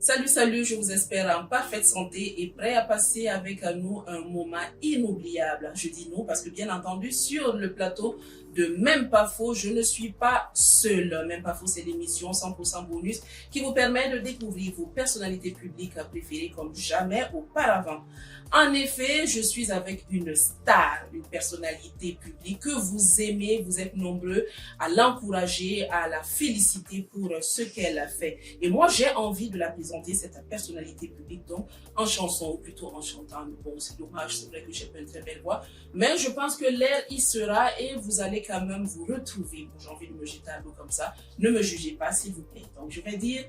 Salut, salut, je vous espère en parfaite santé et prêt à passer avec nous un moment inoubliable. Je dis nous parce que bien entendu, sur le plateau de Même pas faux, je ne suis pas seule. Même pas faux, c'est l'émission 100% bonus qui vous permet de découvrir vos personnalités publiques préférées comme jamais auparavant. En effet, je suis avec une star, une personnalité publique que vous aimez, vous êtes nombreux à l'encourager, à la féliciter pour ce qu'elle a fait. Et moi, j'ai envie de la présenter, cette personnalité publique, donc en chanson, ou plutôt en chantant. Bon, c'est dommage, c'est vrai que j'ai pas une très belle voix, mais je pense que l'air y sera et vous allez quand même vous retrouver. Bon, j'ai envie de me jeter à l'eau comme ça. Ne me jugez pas, s'il vous plaît. Donc, je vais dire,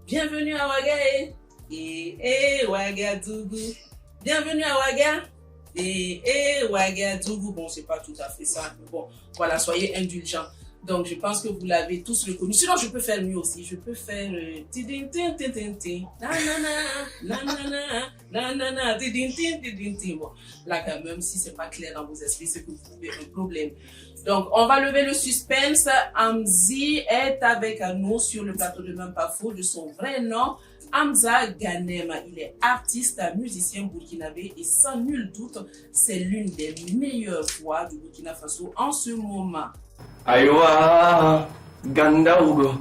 bienvenue à Ouaga et Ouagadougou. Bienvenue à Ouaga et Ouagadougou. Bon, c'est pas tout à fait ça, mais bon, voilà, soyez indulgents. Donc, je pense que vous l'avez tous reconnu. Sinon, je peux faire mieux aussi. Je peux faire bon, là, quand même, si c'est pas clair dans vos esprits, c'est que vous trouvez un problème. Donc, on va lever le suspense. Amzi est avec nous sur le plateau de Même pas faux de son vrai nom, Hamza Ganem. Il est artiste, musicien burkinabé et sans nul doute, c'est l'une des meilleures voix du Burkina Faso en ce moment. Aïwa, Ganda Hugo.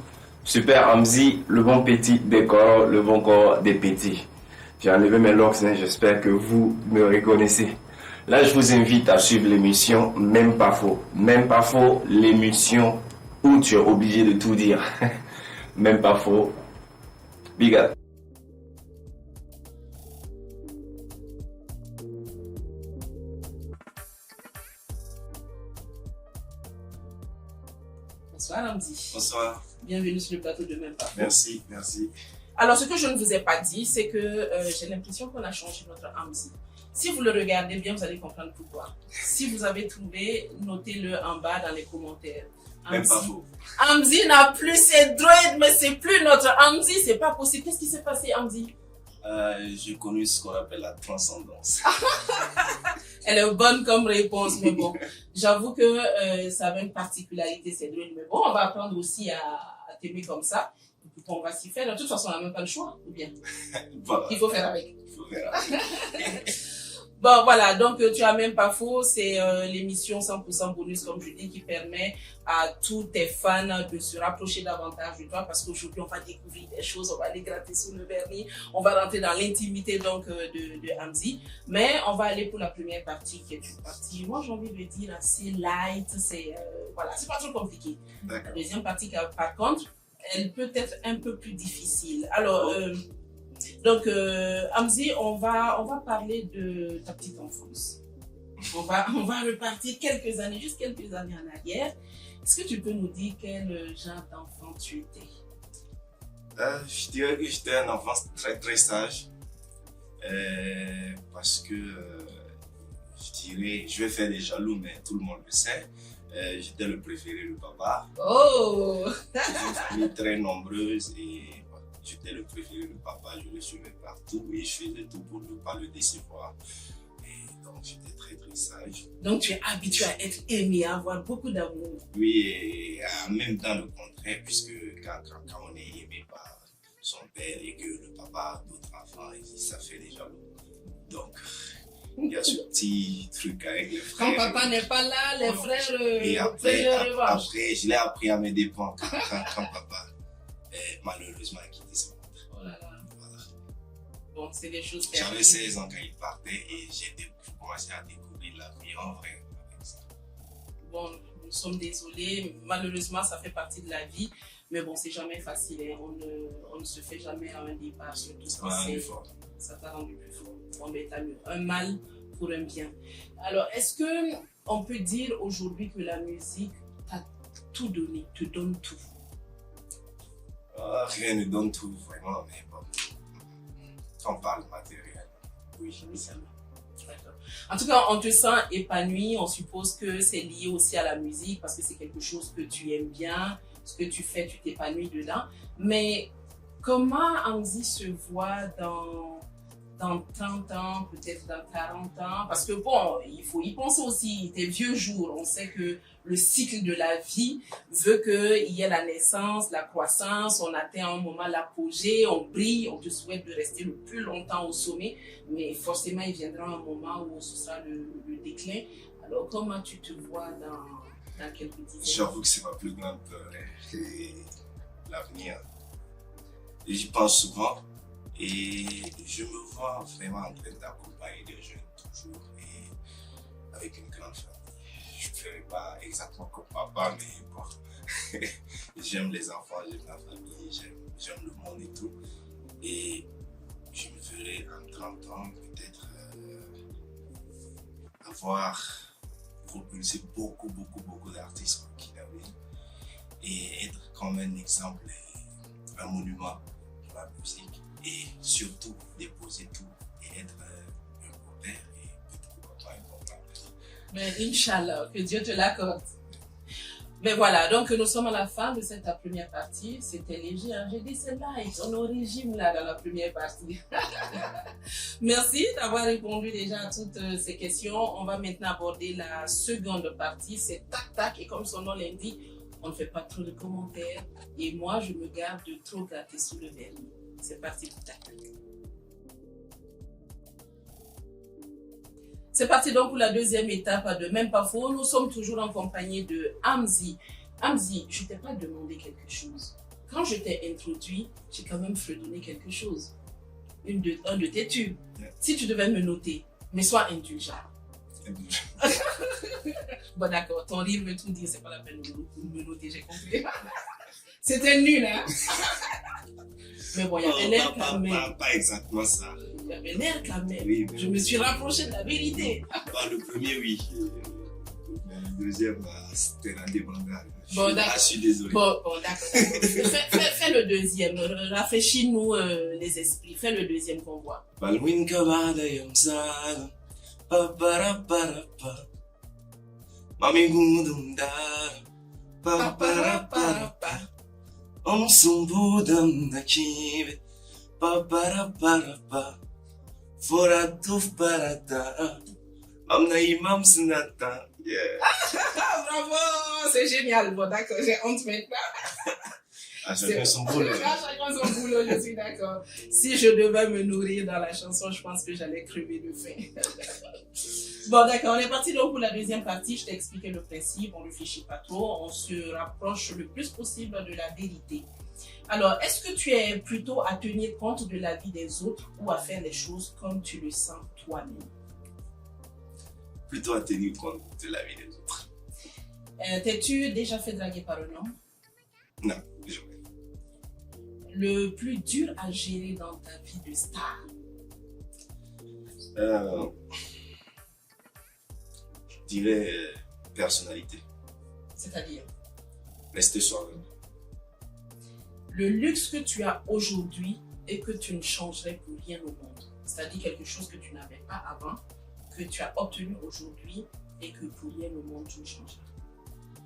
Super Hamzi, le bon petit décor, le bon corps des petits. J'ai enlevé mes locks, j'espère que vous me reconnaissez. Là, je vous invite à suivre l'émission Même pas faux. Même pas faux, l'émission où tu es obligé de tout dire. Même pas faux. Big up. Bonsoir Hamzi. Bonsoir. Bienvenue sur le plateau de Même pas faux. Merci, merci. Alors, ce que je ne vous ai pas dit, c'est que j'ai l'impression qu'on a changé notre Hamzi. Si vous le regardez bien, vous allez comprendre pourquoi. Si vous avez trouvé, notez-le en bas dans les commentaires. Même pas faux. Hamzi n'a plus ses droïdes, mais c'est plus notre Hamzi, c'est pas possible. Qu'est-ce qui s'est passé, Hamzi? J'ai connu ce qu'on appelle la transcendance. Elle est bonne comme réponse, mais bon, j'avoue que ça avait une particularité, ces droïdes. Mais bon, on va apprendre aussi à t'aimer comme ça. On va s'y faire. De toute façon, on n'a même pas le choix, ou bien? Voilà. Il faut faire avec. Il faut faire avec. Bon, voilà, donc tu as Même pas faux, c'est l'émission 100% bonus, comme je dis, qui permet à tous tes fans de se rapprocher davantage de toi, parce qu'aujourd'hui, on va découvrir des choses, on va les gratter sous le vernis, on va rentrer dans l'intimité donc de Hamzi, mais on va aller pour la première partie, qui est une partie, moi j'ai envie de dire, assez light, c'est voilà, c'est pas trop compliqué. La deuxième partie, par contre, elle peut être un peu plus difficile. Alors, donc, Hamzi, on va parler de ta petite enfance. On va repartir quelques années, juste quelques années en arrière. Est-ce que tu peux nous dire quel genre d'enfant tu étais? Je dirais que j'étais un enfant très très sage. Parce que, je vais faire des jaloux, mais tout le monde le sait. J'étais le préféré de papa. Oh! J'ai une famille très nombreuse et j'étais le préféré de papa, je le suivais partout et je faisais tout pour ne pas le décevoir. Et donc j'étais très très sage. Donc tu es habitué à être aimé, à avoir beaucoup d'amour. Oui, et en même temps le contraire, puisque quand on est aimé par son père et que le papa a d'autres enfants, ça fait des jaloux. Donc il y a ce petit truc avec les frères. Quand papa n'est pas là, les frères et après, je l'ai appris à mes dépens quand papa malheureusement a quitté ce monde. Oh là là. Voilà. Bon, c'est des choses qui J'avais 16 ans quand il partait et j'ai commencé à découvrir la vie en vrai avec ça. Bon, nous sommes désolés, malheureusement ça fait partie de la vie, mais bon, c'est jamais facile, hein. On ne se fait jamais un départ, surtout quand ça t'a rendu plus fort. Bon, mais t'as mieux, un mal pour un bien. Alors, est-ce que on peut dire aujourd'hui que la musique t'a tout donné, te donne tout? Rien ne donne tout vraiment, mais bon, on parle matériel. Oui, ça va. En tout cas, on te sent épanoui, on suppose que c'est lié aussi à la musique parce que c'est quelque chose que tu aimes bien, ce que tu fais, tu t'épanouis dedans. Mais comment Hamzi se voit dans 30 ans, peut-être dans 40 ans, parce que bon, il faut y penser aussi, tes vieux jours, on sait que le cycle de la vie veut qu'il y ait la naissance, la croissance, on atteint un moment l'apogée, on brille, on te souhaite de rester le plus longtemps au sommet, mais forcément il viendra un moment où ce sera le déclin. Alors comment tu te vois dans quelques dizaines? J'avoue que c'est ma plus grande peur, hein, c'est l'avenir. Et j'y pense souvent et je me vois vraiment en train d'accompagner des jeunes toujours et avec une grande famille. Je ne ferai pas exactement comme papa, mais bon, j'aime les enfants, j'aime la famille, j'aime le monde et tout. Et je me verrai en 30 ans peut-être avoir propulsé beaucoup d'artistes qui l'avaient et être comme un exemple, un monument pour la musique et surtout déposer tout et être un bon père et peut-être un bon grand-père. Mais Inch'Allah, que Dieu te l'accorde. Mais voilà, donc nous sommes à la fin de cette première partie. C'était léger, hein? J'ai dit c'est light, on est au régime là dans la première partie. Merci d'avoir répondu déjà à toutes ces questions. On va maintenant aborder la seconde partie, c'est tac-tac, et comme son nom l'indique, on ne fait pas trop de commentaires et moi je me garde de trop gratter sous le vernis. C'est parti pour tac-tac. C'est parti donc pour la deuxième étape de Même pas faux. Nous sommes toujours en compagnie de Hamzi. Hamzi, je t'ai pas demandé quelque chose. Quand je t'ai introduit, j'ai quand même fredonné quelque chose. Un de tes tubes. Yeah. Si tu devais me noter, mais sois indulgent. Bon d'accord, ton rire veut tout dire, c'est pas la peine de me noter, j'ai compris. C'était nul, hein. Mais bon, il y avait l'air quand même. Pas exactement ça. Il y avait l'air quand même. Oui, je me suis rapproché de la vérité. Le premier, oui. Le deuxième, c'était la débandade. Bon, d'accord. Je suis désolé. Bon, d'accord. Fais le deuxième. Rafraîchis-nous les esprits. Fais le deuxième qu'on voit. Balwin kabada yamsal, paparapapa, mami gundundar, paparapapa, sumbudam nakibe, paparapapa, fora tuf parata, amna imam snata. Yeah. Bravo, c'est génial. Bon, d'accord, j'ai honte maintenant. À chacun son boulot. À chacun son boulot, je suis d'accord. Si je devais me nourrir dans la chanson, je pense que j'allais crever de faim. Bon, d'accord, on est parti donc pour la deuxième partie. Je t'ai expliqué le principe, on ne réfléchit pas trop, on se rapproche le plus possible de la vérité. Alors, est-ce que tu es plutôt à tenir compte de la vie des autres ou à faire les choses comme tu le sens toi-même? Plutôt à tenir compte de la vie des autres. T'es-tu déjà fait draguer par un homme? Non, jamais. Le plus dur à gérer dans ta vie de star? Je dirais personnalité. C'est-à-dire? Rester soi-même. Le luxe que tu as aujourd'hui et que tu ne changerais pour rien au monde. C'est-à-dire quelque chose que tu n'avais pas avant, que tu as obtenu aujourd'hui et que pour rien au monde tu ne changeras.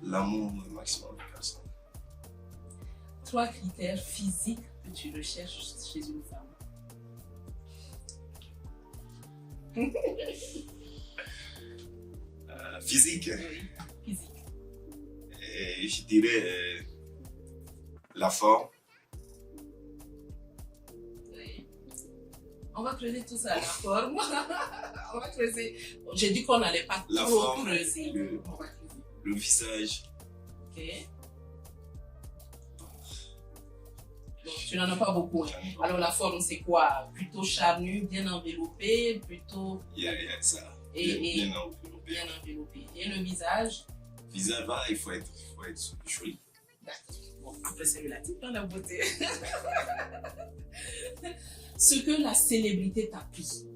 L'amour maximum de personne. 3 critères physiques que tu recherches chez une femme. Physique. Oui, physique. Et je dirais la forme. Oui. On va creuser tout ça, la forme. On va creuser. J'ai dit qu'on n'allait pas La trop forme, creuser. le- On va creuser. Le visage. Ok. Donc, tu n'en as pas beaucoup. Hein. Alors la forme c'est quoi? Plutôt charnue, bien enveloppée, plutôt Il y a ça. Et- Bien enveloppé. bien enveloppée. Et le visage? Visage, il faut être joli. D'accord. Bon, après c'est relatif dans la beauté. Ce que la célébrité t'a pris.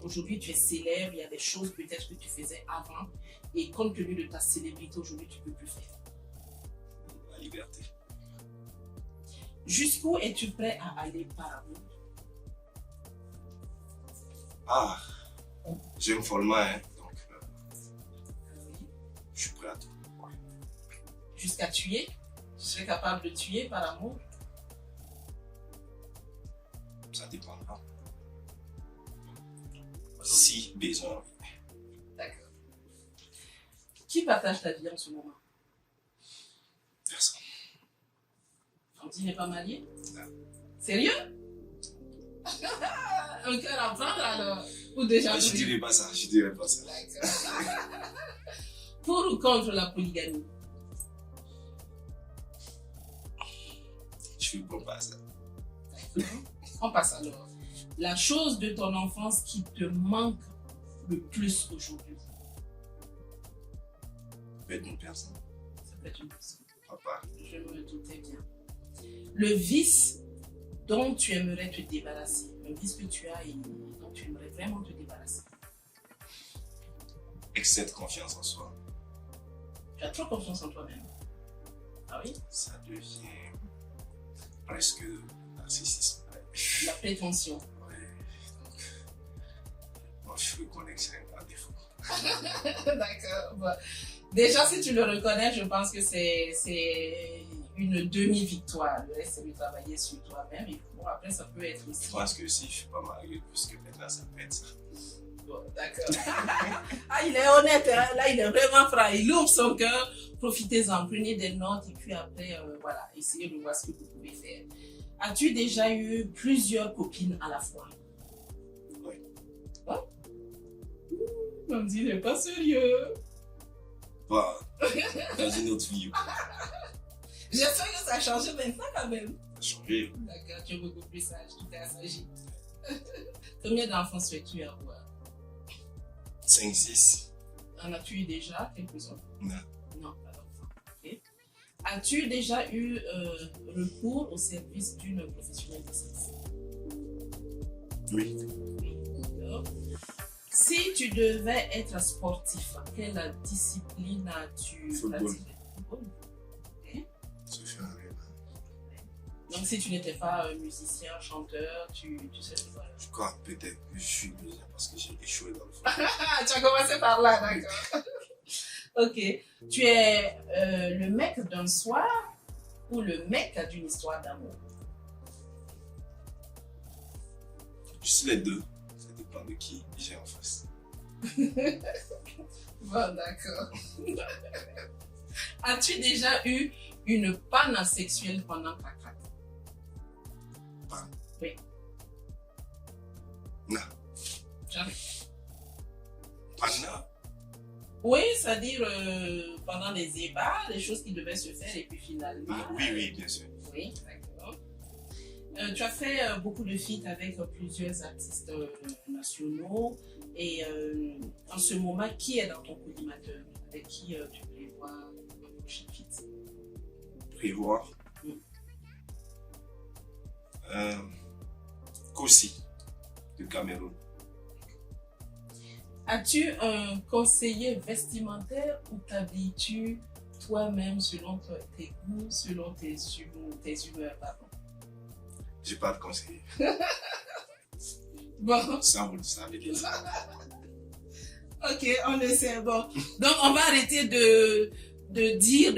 Aujourd'hui tu es célèbre, il y a des choses peut-être que tu faisais avant et compte tenu de ta célébrité aujourd'hui tu ne peux plus faire. La liberté. Jusqu'où es-tu prêt à aller par amour? Ah, j'aime follement, hein, donc Oui. je suis prêt à tout. Ouais. Jusqu'à tuer? Tu serais capable de tuer par amour? Ça dépendra. Si besoin. D'accord. Qui partage ta vie en ce moment? Personne. Hamzi n'est pas marié? Non. Sérieux? Un cœur à prendre alors? Ou déjà Je pris? dirais pas ça, je dirais pas ça. D'accord. Pour ou contre la polygamie? Je ne comprends pas ça. On passe alors. La chose de ton enfance qui te manque le plus aujourd'hui? Peut-être une personne. Ça peut être une personne. Papa. Je me doutais bien. Le vice dont tu aimerais te débarrasser, un vice que tu as et dont tu aimerais vraiment te débarrasser. Excès de confiance en soi. Tu as trop confiance en toi-même. Ah oui? Ça devient presque narcissisme. La prétention. Ouais. Donc, moi, je reconnais que c'est un défaut. D'accord. Bon. Déjà, si tu le reconnais, je pense que c'est une demi-victoire. Le reste, c'est de travailler sur toi-même. Et bon, après, ça peut être aussi. Je pense que si je ne suis pas marié, puisque maintenant ça peut être ça. Bon, d'accord. Ah, il est honnête, hein? Là, il est vraiment franc. Il ouvre son cœur. Profitez-en, prenez des notes et puis après, voilà, essayez de voir ce que vous pouvez faire. As-tu déjà eu plusieurs copines à la fois? Oui. Ouais? On me dit, il n'est pas sérieux. Bah, dans une autre vie, J'espère que ça a changé maintenant quand même. ça a changé. D'accord, tu es beaucoup plus sage, tu t'es assagi. Combien d'enfants souhaites-tu avoir? 5, 6. En as-tu eu déjà quelques-uns? Non. Non, pas d'enfants. Ok. As-tu déjà eu recours au service d'une professionnelle de sexe? Oui. Oui, d'accord. Si tu devais être sportif, quelle discipline as-tu Football. pratiqué? Football. Ok. Ça fait un rêve. Donc si tu n'étais pas musicien, chanteur, tu serais quoi? Je crois peut-être que je suis musicien parce que j'ai échoué dans le foot. Ah, tu as commencé par là, d'accord. Ok. Tu es le mec d'un soir ou le mec d'une histoire d'amour? Je suis les deux. Ça dépend de qui j'ai en face. Bon, d'accord. As-tu déjà eu une panne sexuelle pendant ta craque? Panne? Oui. Non. Jamais. Panne? Oui, c'est-à-dire pendant les ébats, les choses qui devaient se faire et puis finalement. Oui, bien sûr. Oui, d'accord. Tu as fait beaucoup de feats avec plusieurs artistes nationaux et en ce moment, qui est dans ton collimateur? Avec qui tu prévois un prochain feat? Prévoir. Mm. Koussi, de Cameroun. As-tu un conseiller vestimentaire ou t'habilles-tu toi-même selon tes goûts, selon tes humeurs, pardon? J'ai pas de conseiller. Bon, Ça, vous le savez déjà. ok, on le sait. Bon, donc on va arrêter de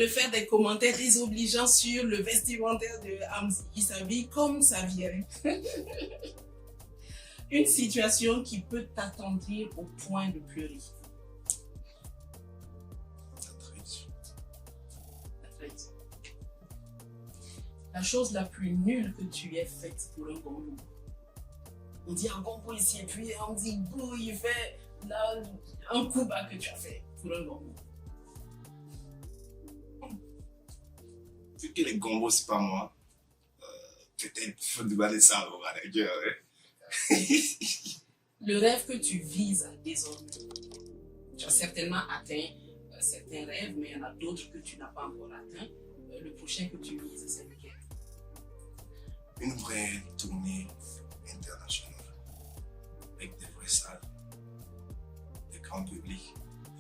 faire des commentaires désobligeants sur le vestimentaire de Hamzi. Il s'habille comme ça vient. Une situation qui peut t'attendrir au point de pleurer. La chose la plus nulle que tu aies faite pour un gombo. On dit un gombo ici et puis on dit bouh, il fait là, un coup bas que tu as fait pour un gombo. Vu que les gombos, c'est pas moi, peut-être il faut demander ça au manager. Le rêve que tu vises désormais. Tu as certainement atteint certains rêves, mais il y en a d'autres que tu n'as pas encore atteints. Le prochain que tu vises, c'est lequel? Une vraie tournée internationale avec des vraies salles, des grands publics,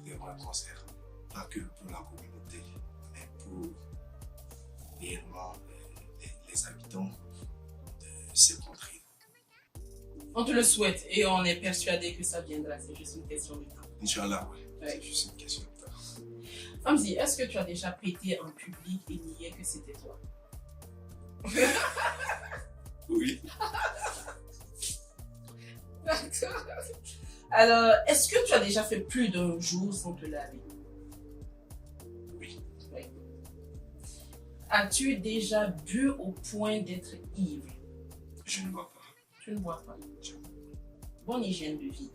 des vrais concerts. Pas que pour la communauté, mais pour réellement les habitants de ces contrées. On te le souhaite et on est persuadé que ça viendra. C'est juste une question de temps. Inch'Allah, oui. Ouais. C'est juste une question de temps. Hamzi, est-ce que tu as déjà pété en public et nié que c'était toi? Oui. D'accord. Alors, est-ce que tu as déjà fait plus d'un jour sans te laver? Oui. Oui. As-tu déjà bu au point d'être ivre? Je ne vois pas. Tu ne bois pas. Bonne hygiène de vie.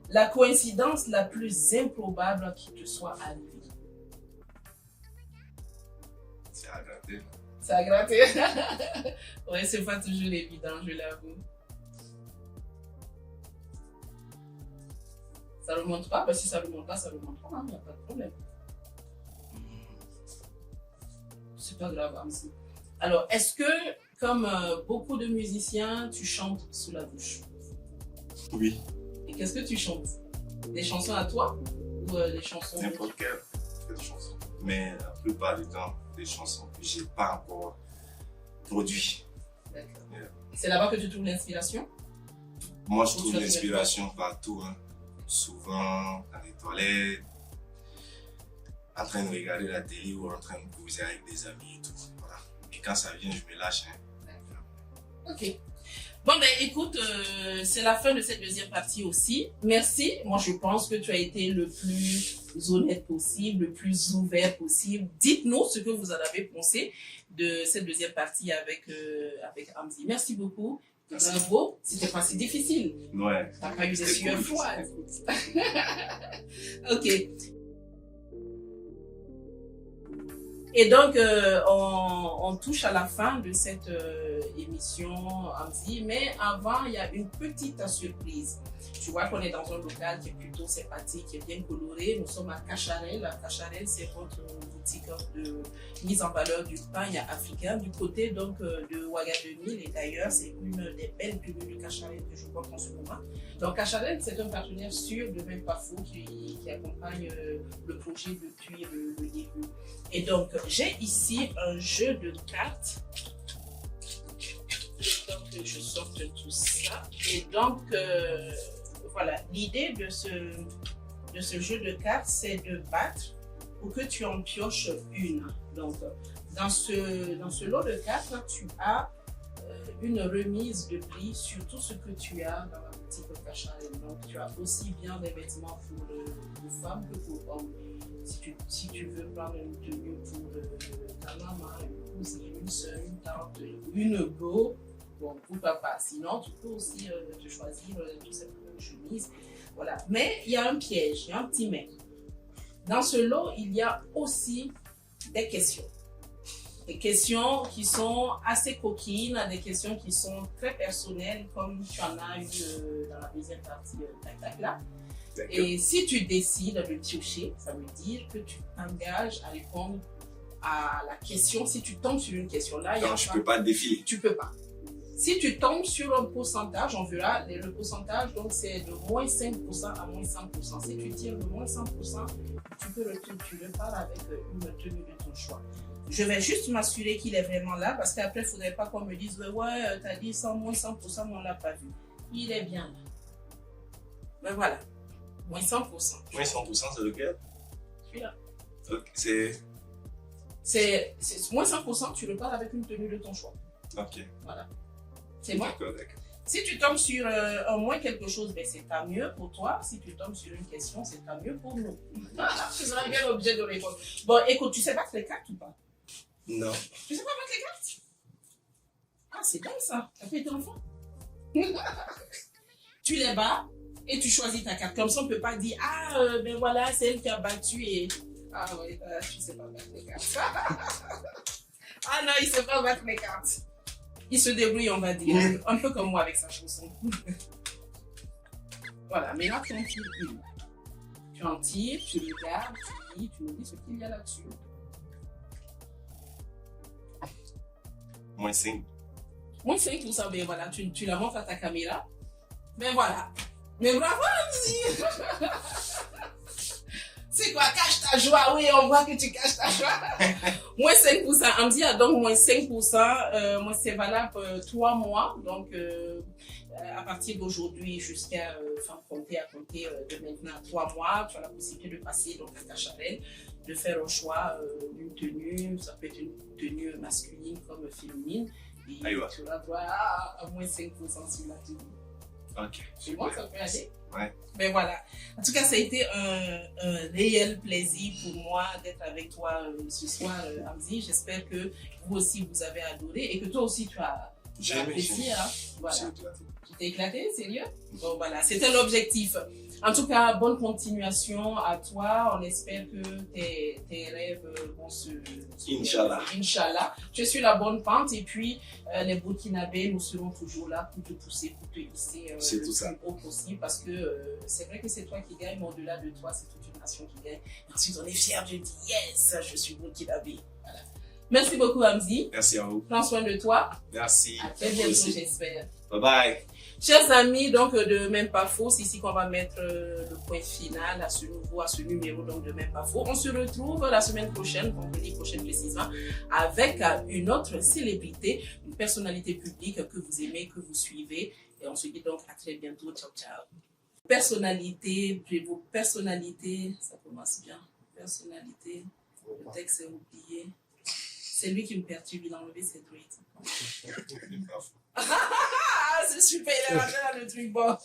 La coïncidence la plus improbable qui te soit arrivée. C'est à gratter. Ça a gratté. Ouais, c'est pas toujours évident, je l'avoue. Ça ne remonte pas, parce que si ça ne remonte pas, ça ne remonte pas, il n'y a pas de problème. C'est pas grave, Amzi. Alors, est-ce que, comme beaucoup de musiciens, tu chantes sous la douche? Oui. Et qu'est-ce que tu chantes? Des chansons à toi ou des chansons? N'importe quelle chanson. Mais la plupart du temps, des chansons que je n'ai pas encore produites. D'accord. Yeah. C'est là-bas que tu trouves l'inspiration? Moi, je Ou trouve tu as l'inspiration partout. Hein. Souvent, dans les toilettes, en train de regarder la télé ou en train de causer avec des amis et tout. Voilà. Et quand ça vient, je me lâche. Hein. Ok. Bon, ben écoute, c'est la fin de cette deuxième partie aussi. Merci. Moi, je pense que tu as été le plus honnête possible, le plus ouvert possible. Dites-nous ce que vous en avez pensé de cette deuxième partie avec Amzi. Merci beaucoup. Merci. Bravo. C'était pas si difficile. Ouais. T'as pas eu des C'était sueurs cool, froides. c'était cool. Ok. Et donc, on touche à la fin de cette émission, Amzi, mais avant, il y a une petite surprise. Tu vois qu'on est dans un local qui est plutôt sympathique, qui est bien coloré. Nous sommes à Cacharel. Cacharel, c'est votre boutique de mise en valeur du pain africain du côté donc de Ouagadougou. Et d'ailleurs, c'est une des belles tenues de Cacharel que je porte en ce moment. Donc, Cacharel, c'est un partenaire sûr de Même Pas Faux qui accompagne le projet depuis le début. Et donc, j'ai ici un jeu de cartes. Donc, je sorte tout ça. Et donc, voilà, l'idée de ce jeu de cartes, c'est de battre pour que tu en pioches une. Donc, dans ce lot de cartes, tu as une remise de prix sur tout ce que tu as dans la boutique Cacharel. Donc, tu as aussi bien des vêtements pour femmes que pour hommes. Si tu veux prendre une tenue pour ta maman, une cousine, une soeur, une tante, une go, bon, pourquoi pas. Sinon, tu peux aussi te choisir tout simplement une chemise. Voilà. Mais il y a un piège, il y a un petit mais. Dans ce lot, il y a aussi des questions. Des questions qui sont assez coquines, des questions qui sont très personnelles, comme tu en as eu dans la deuxième partie tac là. Et si tu décides de piocher, ça veut dire que tu t'engages à répondre à la question. Si tu tombes sur une question là, Non, je ne peux pas défiler. Tu peux pas. Si tu tombes sur un pourcentage, on verra le pourcentage, donc c'est de moins 5% à moins 100%. Si tu tires de moins 100%, tu repars avec une tenue de ton choix. Je vais juste m'assurer qu'il est vraiment là, parce qu'après, il ne faudrait pas qu'on me dise ouais, tu as dit moins 100%, mais on ne l'a pas vu. Il est bien là. Ben voilà. Moins 100%. Moins 100%, c'est lequel? Celui-là. Okay, c'est moins 100%, tu repars avec une tenue de ton choix. Ok. Voilà. C'est bon? D'accord. Si tu tombes sur un moins quelque chose, ben c'est tant mieux pour toi. Si tu tombes sur une question, c'est tant mieux pour nous. Voilà, tu seras bien obligé de répondre. Bon, écoute, tu sais battre les cartes ou pas? Non. Tu sais pas battre les cartes? Ah, c'est comme ça. T'as fait ton enfant? Tu les bats et tu choisis ta carte. Comme ça, on ne peut pas dire ben voilà, c'est elle qui a battu et. Ah oui, tu sais pas battre les cartes. Ah non, il sait pas battre les cartes. Il se débrouille, on va dire. Un peu comme moi avec sa chanson. Voilà, mais là, tu en tires une. Tu en tires, tu regardes, tu me dis ce qu'il y a là-dessus. Moins 5. Moins 5%, ben voilà, tu la montres à ta caméra. Ben voilà. Mais bravo, Amzi. C'est quoi, cache ta joie? Oui, on voit que tu caches ta joie. Moins 5%. Amzi a donc moins 5%. Moi, c'est valable 3 mois. Donc, à partir d'aujourd'hui jusqu'à à compter de maintenant 3 mois, tu as la possibilité de passer donc, à Cacharel, de faire un choix d'une tenue. Ça peut être une tenue masculine comme féminine. Et tu auras droit à moins 5% sur la tenue. Ok. C'est bon, ça peut aller? Ouais. Ben voilà. En tout cas, ça a été un réel plaisir pour moi d'être avec toi ce soir, Hamzy. J'espère que vous aussi, vous avez adoré et que toi aussi, tu as apprécié. Hein? Voilà. Tu t'es éclaté, sérieux? Bon, voilà, c'était l'objectif. En tout cas, bonne continuation à toi. On espère que tes rêves vont se... Inch'Allah. Inch'Allah. Tu es sur la bonne pente et puis les Burkinabés, nous serons toujours là pour te pousser, pour te hisser le plus haut possible parce que c'est vrai que c'est toi qui gagne, mais au-delà de toi, c'est toute une nation qui gagne. Et ensuite, on est fiers, je dis yes, je suis Burkinabé. Voilà. Merci beaucoup, Hamzy. Merci à vous. Prends soin de toi. Merci. À très bientôt, j'espère. Bye bye. Chers amis, donc de Même Pas Faux, c'est ici qu'on va mettre le point final à ce numéro donc de Même Pas Faux. On se retrouve la semaine prochaine, vendredi prochain précisément, avec une autre célébrité, une personnalité publique que vous aimez, que vous suivez. Et on se dit donc à très bientôt. Ciao, ciao. Personnalité, vos personnalités, ça commence bien. Personnalité, le texte est oublié. C'est lui qui me perturbe, il a enlevé ses tweets. Ah, c'est super, il est rentré dans le truc bon.